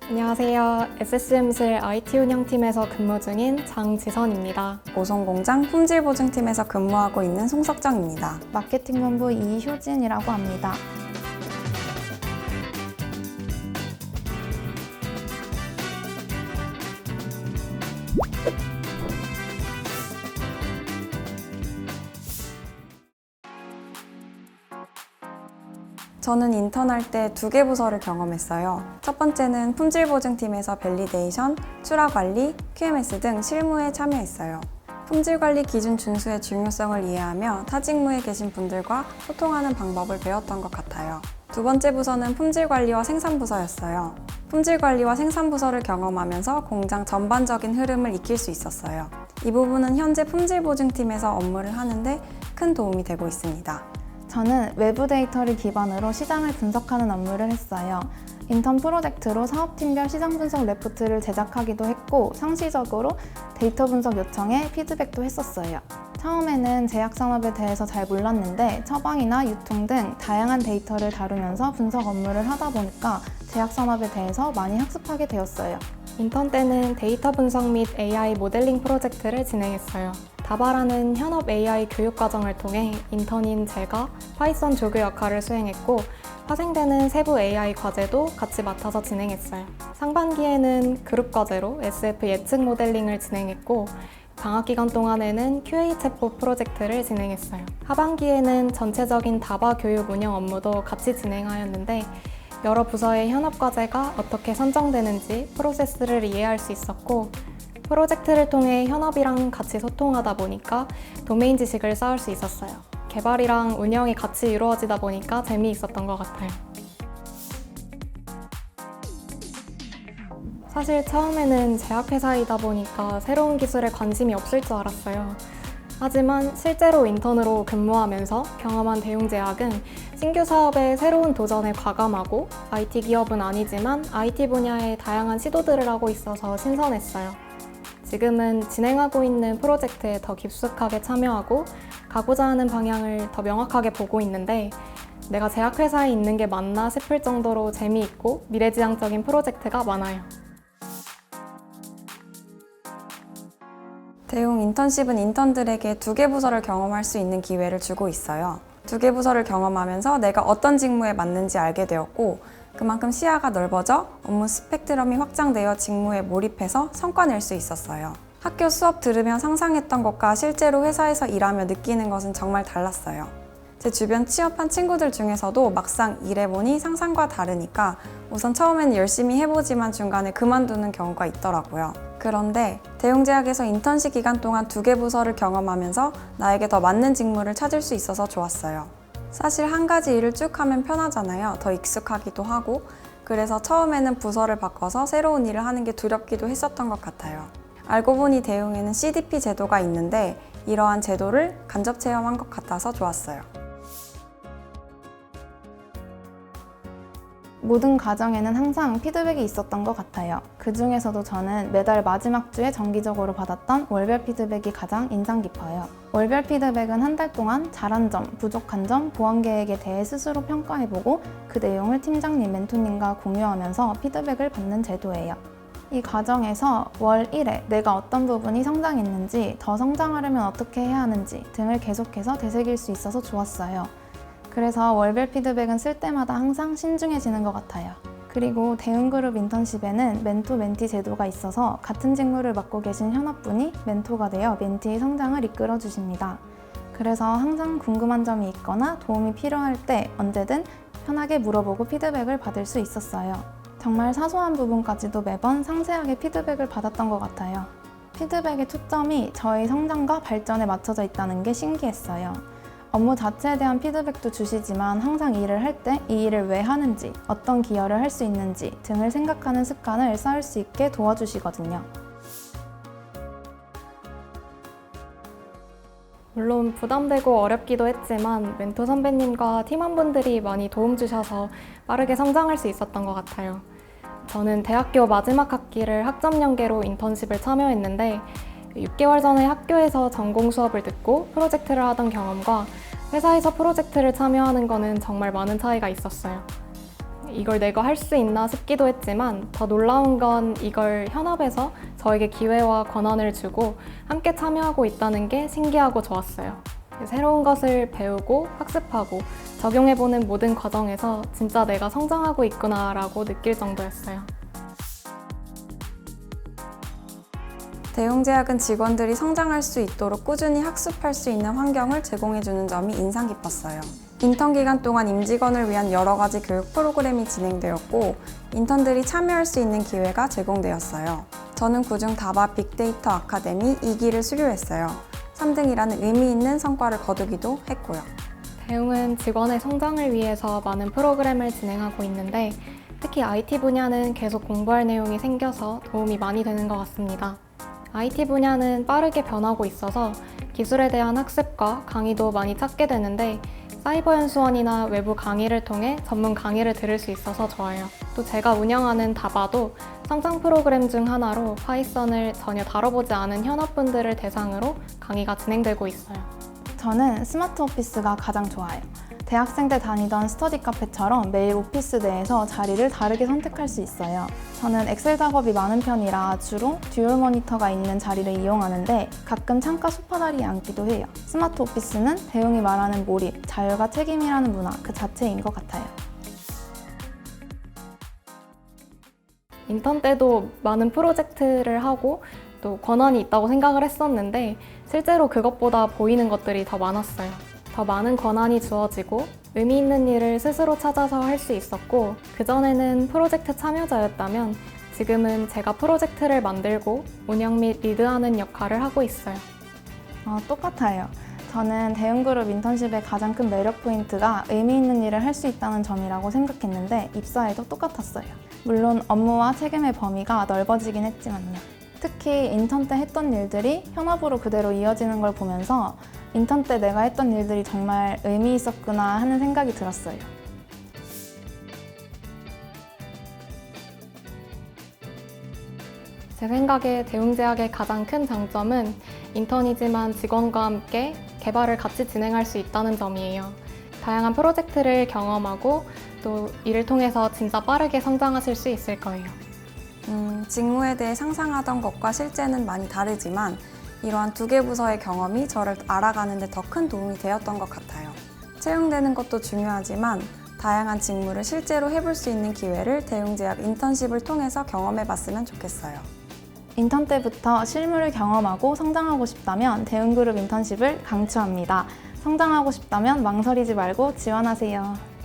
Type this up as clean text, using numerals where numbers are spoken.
안녕하세요. SSM실 IT 운영팀에서 근무 중인 장지선입니다. 오송공장 품질보증팀에서 근무하고 있는 송석정입니다. 마케팅본부 이효진이라고 합니다. 저는 인턴할 때 2개 부서를 경험했어요. 첫 번째는 품질보증팀에서 밸리데이션, 출하관리, QMS 등 실무에 참여했어요. 품질관리 기준 준수의 중요성을 이해하며 타 직무에 계신 분들과 소통하는 방법을 배웠던 것 같아요. 두 번째 부서는 품질관리와 생산부서였어요. 품질관리와 생산부서를 경험하면서 공장 전반적인 흐름을 익힐 수 있었어요. 이 부분은 현재 품질보증팀에서 업무를 하는데 큰 도움이 되고 있습니다. 저는 외부 데이터를 기반으로 시장을 분석하는 업무를 했어요. 인턴 프로젝트로 사업팀별 시장 분석 레포트를 제작하기도 했고 상시적으로 데이터 분석 요청에 피드백도 했었어요. 처음에는 제약산업에 대해서 잘 몰랐는데 처방이나 유통 등 다양한 데이터를 다루면서 분석 업무를 하다 보니까 제약산업에 대해서 많이 학습하게 되었어요. 인턴 때는 데이터 분석 및 AI 모델링 프로젝트를 진행했어요. 다바라는 현업 AI 교육 과정을 통해 인턴인 제가 파이썬 조교 역할을 수행했고 파생되는 세부 AI 과제도 같이 맡아서 진행했어요. 상반기에는 그룹 과제로 SF 예측 모델링을 진행했고 방학 기간 동안에는 QA 챗봇 프로젝트를 진행했어요. 하반기에는 전체적인 다바 교육 운영 업무도 같이 진행하였는데 여러 부서의 현업 과제가 어떻게 선정되는지 프로세스를 이해할 수 있었고 프로젝트를 통해 현업이랑 같이 소통하다 보니까 도메인 지식을 쌓을 수 있었어요. 개발이랑 운영이 같이 이루어지다 보니까 재미있었던 것 같아요. 사실 처음에는 제약회사이다 보니까 새로운 기술에 관심이 없을 줄 알았어요. 하지만 실제로 인턴으로 근무하면서 경험한 대웅제약은 신규 사업의 새로운 도전에 과감하고 IT 기업은 아니지만 IT 분야의 다양한 시도들을 하고 있어서 신선했어요. 지금은 진행하고 있는 프로젝트에 더 깊숙하게 참여하고 가고자 하는 방향을 더 명확하게 보고 있는데 내가 제약회사에 있는 게 맞나 싶을 정도로 재미있고 미래지향적인 프로젝트가 많아요. 대웅 인턴십은 인턴들에게 2개 부서를 경험할 수 있는 기회를 주고 있어요. 2개 부서를 경험하면서 내가 어떤 직무에 맞는지 알게 되었고 그만큼 시야가 넓어져 업무 스펙트럼이 확장되어 직무에 몰입해서 성과 낼 수 있었어요. 학교 수업 들으며 상상했던 것과 실제로 회사에서 일하며 느끼는 것은 정말 달랐어요. 제 주변 취업한 친구들 중에서도 막상 일해보니 상상과 다르니까 우선 처음엔 열심히 해보지만 중간에 그만두는 경우가 있더라고요. 그런데 대웅제약에서 인턴십 기간 동안 2개 부서를 경험하면서 나에게 더 맞는 직무를 찾을 수 있어서 좋았어요. 사실 한 가지 일을 쭉 하면 편하잖아요. 더 익숙하기도 하고 그래서 처음에는 부서를 바꿔서 새로운 일을 하는 게 두렵기도 했었던 것 같아요. 알고 보니 대웅에는 CDP 제도가 있는데 이러한 제도를 간접 체험한 것 같아서 좋았어요. 모든 과정에는 항상 피드백이 있었던 것 같아요. 그 중에서도 저는 매달 마지막 주에 정기적으로 받았던 월별 피드백이 가장 인상 깊어요. 월별 피드백은 한 달 동안 잘한 점, 부족한 점, 보완 계획에 대해 스스로 평가해보고 그 내용을 팀장님, 멘토님과 공유하면서 피드백을 받는 제도예요. 이 과정에서 월 1회 내가 어떤 부분이 성장했는지, 더 성장하려면 어떻게 해야 하는지 등을 계속해서 되새길 수 있어서 좋았어요. 그래서 월별 피드백은 쓸 때마다 항상 신중해지는 것 같아요. 그리고 대웅그룹 인턴십에는 멘토 멘티 제도가 있어서 같은 직무를 맡고 계신 현업분이 멘토가 되어 멘티의 성장을 이끌어 주십니다. 그래서 항상 궁금한 점이 있거나 도움이 필요할 때 언제든 편하게 물어보고 피드백을 받을 수 있었어요. 정말 사소한 부분까지도 매번 상세하게 피드백을 받았던 것 같아요. 피드백의 초점이 저의 성장과 발전에 맞춰져 있다는 게 신기했어요. 업무 자체에 대한 피드백도 주시지만 항상 일을 할 때 이 일을 왜 하는지, 어떤 기여를 할 수 있는지 등을 생각하는 습관을 쌓을 수 있게 도와주시거든요. 물론 부담되고 어렵기도 했지만 멘토 선배님과 팀원분들이 많이 도움 주셔서 빠르게 성장할 수 있었던 것 같아요. 저는 대학교 마지막 학기를 학점 연계로 인턴십을 참여했는데 6개월 전에 학교에서 전공 수업을 듣고 프로젝트를 하던 경험과 회사에서 프로젝트를 참여하는 거는 정말 많은 차이가 있었어요. 이걸 내가 할 수 있나 싶기도 했지만 더 놀라운 건 이걸 현업에서 저에게 기회와 권한을 주고 함께 참여하고 있다는 게 신기하고 좋았어요. 새로운 것을 배우고 학습하고 적용해보는 모든 과정에서 진짜 내가 성장하고 있구나라고 느낄 정도였어요. 대웅제약은 직원들이 성장할 수 있도록 꾸준히 학습할 수 있는 환경을 제공해주는 점이 인상 깊었어요. 인턴 기간 동안 임직원을 위한 여러 가지 교육 프로그램이 진행되었고 인턴들이 참여할 수 있는 기회가 제공되었어요. 저는 그중 다바 빅데이터 아카데미 2기를 수료했어요. 3등이라는 의미 있는 성과를 거두기도 했고요. 대웅은 직원의 성장을 위해서 많은 프로그램을 진행하고 있는데 특히 IT 분야는 계속 공부할 내용이 생겨서 도움이 많이 되는 것 같습니다. IT 분야는 빠르게 변하고 있어서 기술에 대한 학습과 강의도 많이 찾게 되는데 사이버 연수원이나 외부 강의를 통해 전문 강의를 들을 수 있어서 좋아요. 또 제가 운영하는 다바도 성장 프로그램 중 하나로 파이썬을 전혀 다뤄보지 않은 현업분들을 대상으로 강의가 진행되고 있어요. 저는 스마트 오피스가 가장 좋아요. 대학생 때 다니던 스터디 카페처럼 매일 오피스 내에서 자리를 다르게 선택할 수 있어요. 저는 엑셀 작업이 많은 편이라 주로 듀얼 모니터가 있는 자리를 이용하는데 가끔 창가 소파 자리에 앉기도 해요. 스마트 오피스는 대웅이 말하는 몰입, 자율과 책임이라는 문화 그 자체인 것 같아요. 인턴 때도 많은 프로젝트를 하고 또 권한이 있다고 생각을 했었는데 실제로 그것보다 보이는 것들이 더 많았어요. 더 많은 권한이 주어지고 의미 있는 일을 스스로 찾아서 할 수 있었고 그전에는 프로젝트 참여자였다면 지금은 제가 프로젝트를 만들고 운영 및 리드하는 역할을 하고 있어요. 똑같아요. 저는 대웅그룹 인턴십의 가장 큰 매력 포인트가 의미 있는 일을 할 수 있다는 점이라고 생각했는데 입사에도 똑같았어요. 물론 업무와 책임의 범위가 넓어지긴 했지만요. 특히 인턴 때 했던 일들이 현업으로 그대로 이어지는 걸 보면서 인턴 때 내가 했던 일들이 정말 의미 있었구나 하는 생각이 들었어요. 제 생각에 대웅제약의 가장 큰 장점은 인턴이지만 직원과 함께 개발을 같이 진행할 수 있다는 점이에요. 다양한 프로젝트를 경험하고 또 이를 통해서 진짜 빠르게 성장하실 수 있을 거예요. 직무에 대해 상상하던 것과 실제는 많이 다르지만 이러한 두 개 부서의 경험이 저를 알아가는 데 더 큰 도움이 되었던 것 같아요. 채용되는 것도 중요하지만 다양한 직무를 실제로 해볼 수 있는 기회를 대웅제약 인턴십을 통해서 경험해봤으면 좋겠어요. 인턴 때부터 실무를 경험하고 성장하고 싶다면 대웅그룹 인턴십을 강추합니다. 성장하고 싶다면 망설이지 말고 지원하세요.